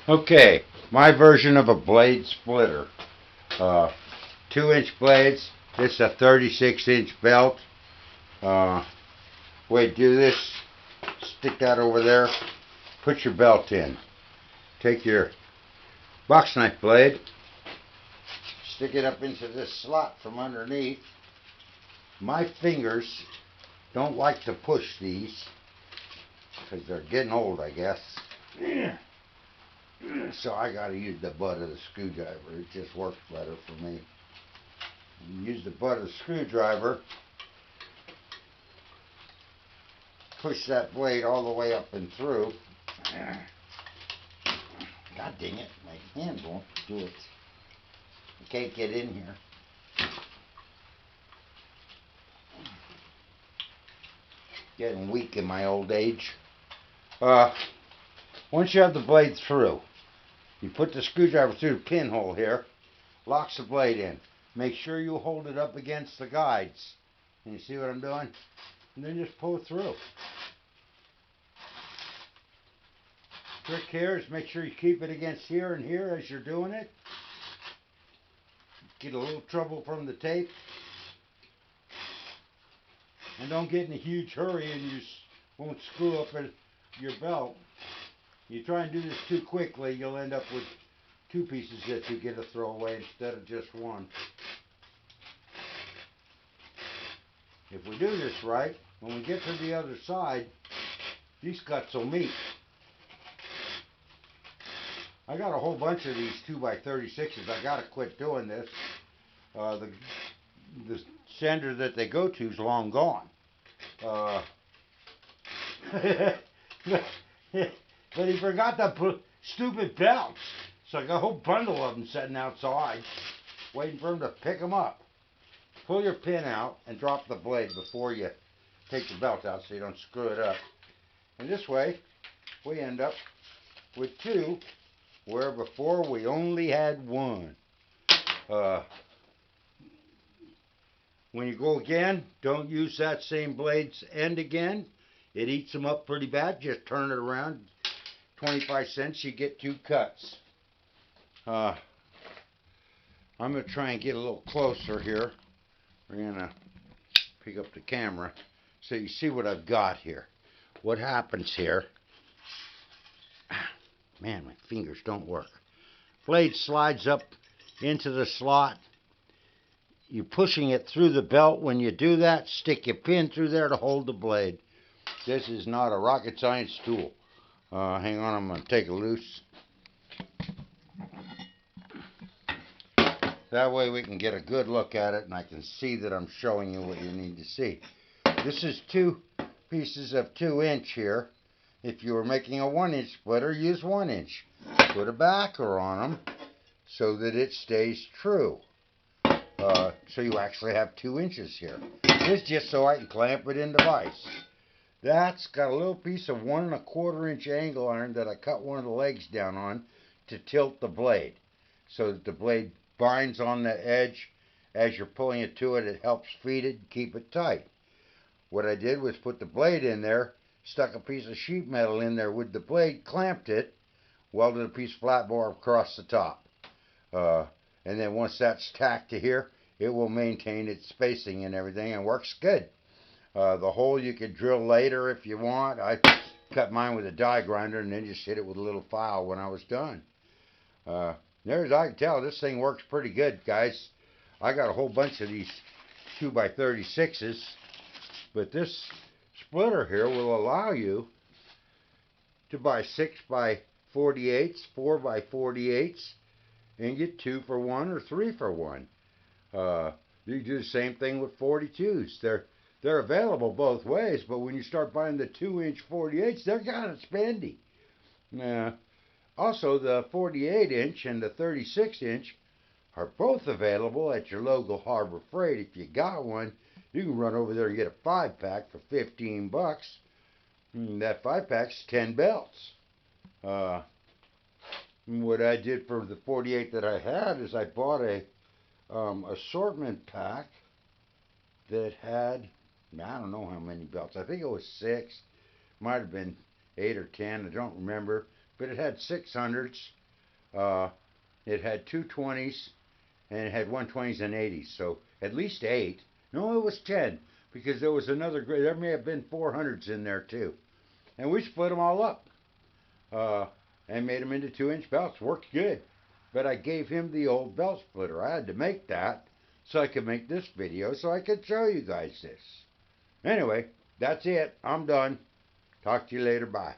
Okay, my version of a blade splitter. Uh, 2-inch blades. This is a 36-inch belt. Uh, way to do this, stick that over there, put your belt in. Take your box knife blade, stick it up into this slot from underneath. My fingers don't like to push these because they're getting old, I guess. So I gotta use the butt of the screwdriver. It just works better for me. Use the butt of the screwdriver, push that blade all the way up and through. God dang it, my hand won't do it. I can't get in here. Getting weak in my old age. Once you have the blade through, you put the screwdriver through the pinhole here, locks the blade in. Make sure you hold it up against the guides. And you see what I'm doing? And then just pull it through. Trick here is make sure you keep it against here and here as you're doing it. Get a little trouble from the tape. And don't get in a huge hurry and you won't screw up your belt. You try and do this too quickly, you'll end up with two pieces that you get to throw away instead of just one. If we do this right, when we get to the other side, these guts will meet. I got a whole bunch of these 2x36s. I gotta quit doing this. The sander that they go to is long gone. But he forgot to put stupid belts. So I got a whole bundle of them sitting outside, waiting for him to pick them up. Pull your pin out and drop the blade before you take the belt out so you don't screw it up. And this way, we end up with two, where before we only had one. When you go again, don't use that same blade's end again. It eats them up pretty bad. Just turn it around. 25 cents, you get two cuts. I'm going to try and get a little closer here. We're going to pick up the camera so you see what I've got here. What happens here, man, my fingers don't work. Blade slides up into the slot. You're pushing it through the belt. When you do that, stick your pin through there to hold the blade. This is not a rocket science tool. Hang on, I'm going to take it loose. That way we can get a good look at it and I can see that I'm showing you what you need to see. This is two pieces of 2-inch here. If you were making a 1-inch splitter, use 1-inch. Put a backer on them so that it stays true. So you actually have 2 inches here. This is just so I can clamp it in the vise. That's got a little piece of 1 1/4-inch angle iron that I cut one of the legs down on to tilt the blade. So that the blade binds on the edge. As you're pulling it to it, it helps feed it and keep it tight. What I did was put the blade in there, stuck a piece of sheet metal in there with the blade, clamped it, welded a piece of flat bar across the top. And then once that's tacked to here, it will maintain its spacing and everything and works good. The hole you could drill later if you want. I cut mine with a die grinder and then just hit it with a little file when I was done. As I can tell, this thing works pretty good, guys. I got a whole bunch of these 2x36s, but this splitter here will allow you to buy 6x48s, 4x48s, and get 2 for 1 or 3 for 1. You can do the same thing with 42s. They're available both ways, but when you start buying the 2-inch 48s, they're kind of spendy. Also, the 48-inch and the 36-inch are both available at your local Harbor Freight. If you got one, you can run over there and get a 5-pack for 15 bucks. That 5-pack's 10 belts. What I did for the 48 that I had is I bought a assortment pack that had, I don't know how many belts. I think it was 6. Might have been 8 or 10. I don't remember. but it had 600s. It had 220s, and it had 120s and 80s. So at least 8. No, it was 10, because there was another grade. There may have been 400s in there too. And we split them all up and made them into 2-inch belts. Worked good. But I gave him the old belt splitter. I had to make that so I could make this video so I could show you guys this. Anyway, that's it. I'm done. Talk to you later. Bye.